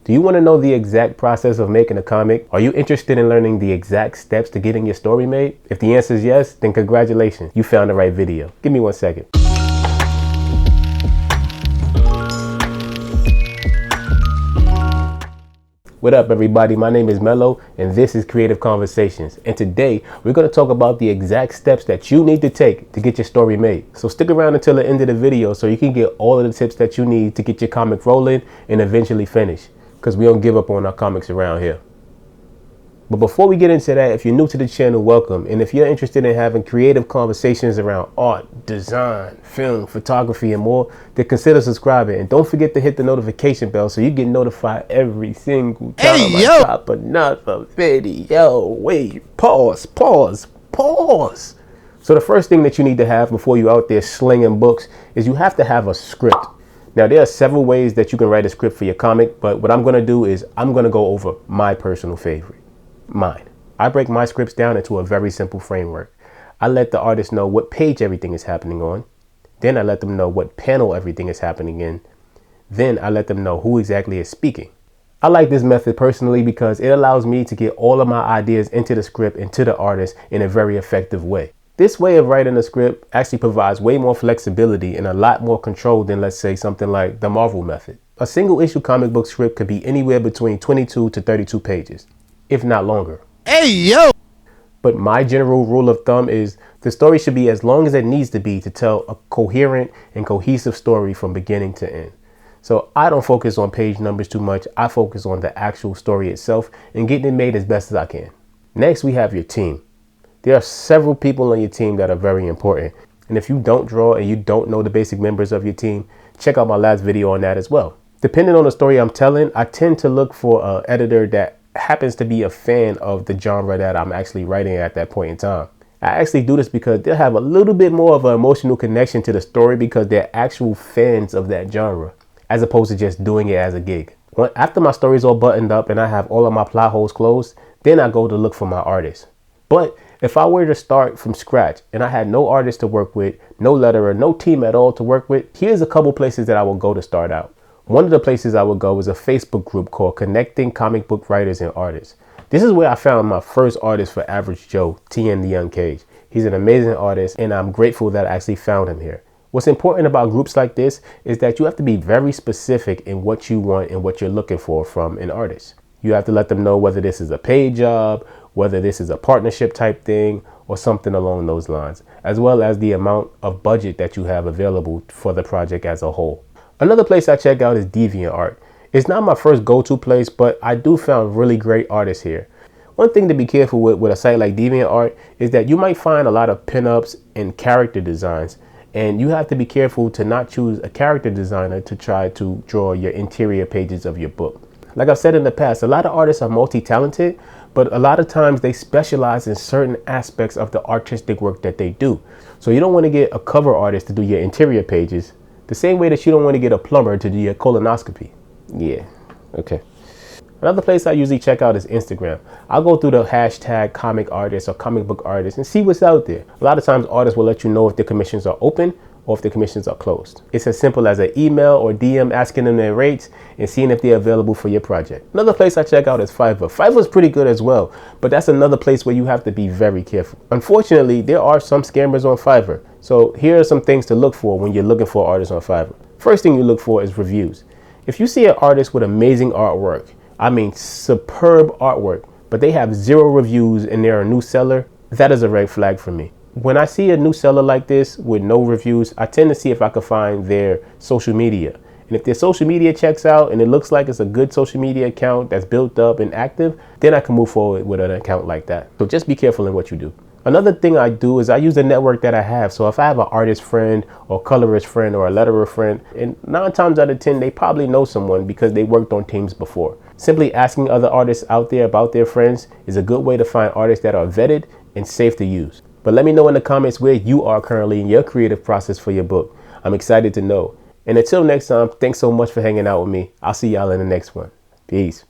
Do you want to know the exact process of making a comic? Are you interested in learning the exact steps to getting your story made? If the answer is yes, then congratulations, you found the right video. Give me 1 second. What up, everybody? My name is Mello and this is Creative Conversations, and today we're going to talk about the exact steps that you need to take to get your story made. So stick around until the end of the video so you can get all of the tips that you need to get your comic rolling and eventually finish, because we don't give up on our comics around here. But before we get into that, if you're new to the channel, welcome. And if you're interested in having creative conversations around art, design, film, photography, and more, then consider subscribing. And don't forget to hit the notification bell so you get notified every single time I drop another video. Wait, pause. So the first thing that you need to have before you're out there slinging books is you have to have a script. Now, there are several ways that you can write a script for your comic, but what I'm going to do is I'm going to go over my personal favorite. Mine. I break my scripts down into a very simple framework. I let the artist know what page everything is happening on. Then I let them know what panel everything is happening in. Then I let them know who exactly is speaking. I like this method personally because it allows me to get all of my ideas into the script and to the artist in a very effective way. This way of writing a script actually provides way more flexibility and a lot more control than, let's say, something like the Marvel method. A single issue comic book script could be anywhere between 22 to 32 pages. If not longer. But my general rule of thumb is the story should be as long as it needs to be to tell a coherent and cohesive story from beginning to end. So I don't focus on page numbers too much. I focus on the actual story itself and getting it made as best as I can. Next, we have your team. There are several people on your team that are very important. And if you don't draw and you don't know the basic members of your team, check out my last video on that as well. Depending on the story I'm telling, I tend to look for an editor that happens to be a fan of the genre that I'm actually writing at that point in time. I actually do this because they'll have a little bit more of an emotional connection to the story because they're actual fans of that genre, as opposed to just doing it as a gig. After my story's all buttoned up and I have all of my plot holes closed, then I go to look for my artist. But if I were to start from scratch and I had no artist to work with, no letterer, no team at all to work with, here's a couple places that I will go to start out. One of the places I would go is a Facebook group called Connecting Comic Book Writers and Artists. This is where I found my first artist for Average Joe, TN the Uncaged. He's an amazing artist and I'm grateful that I actually found him here. What's important about groups like this is that you have to be very specific in what you want and what you're looking for from an artist. You have to let them know whether this is a paid job, whether this is a partnership type thing, or something along those lines, as well as the amount of budget that you have available for the project as a whole. Another place I check out is DeviantArt. It's not my first go-to place, but I do found really great artists here. One thing to be careful with a site like DeviantArt is that you might find a lot of pinups and character designs, and you have to be careful to not choose a character designer to try to draw your interior pages of your book. Like I've said in the past, a lot of artists are multi-talented, but a lot of times they specialize in certain aspects of the artistic work that they do. So you don't want to get a cover artist to do your interior pages, the same way that you don't want to get a plumber to do your colonoscopy. Yeah, okay. Another place I usually check out is Instagram. I'll go through the hashtag comic artist or comic book artist and see what's out there. A lot of times artists will let you know if their commissions are open or if the commissions are closed. It's as simple as an email or DM asking them their rates and seeing if they're available for your project. Another place I check out is Fiverr. Fiverr's pretty good as well, but that's another place where you have to be very careful. Unfortunately, there are some scammers on Fiverr. So here are some things to look for when you're looking for artists on Fiverr. First thing you look for is reviews. If you see an artist with amazing artwork, I mean superb artwork, but they have 0 reviews and they're a new seller, that is a red flag for me. When I see a new seller like this with no reviews, I tend to see if I can find their social media. And if their social media checks out and it looks like it's a good social media account that's built up and active, then I can move forward with an account like that. So just be careful in what you do. Another thing I do is I use the network that I have. So if I have an artist friend or colorist friend or a letterer friend, and 9 times out of 10, they probably know someone because they worked on teams before. Simply asking other artists out there about their friends is a good way to find artists that are vetted and safe to use. But let me know in the comments where you are currently in your creative process for your book. I'm excited to know. And until next time, thanks so much for hanging out with me. I'll see y'all in the next one. Peace.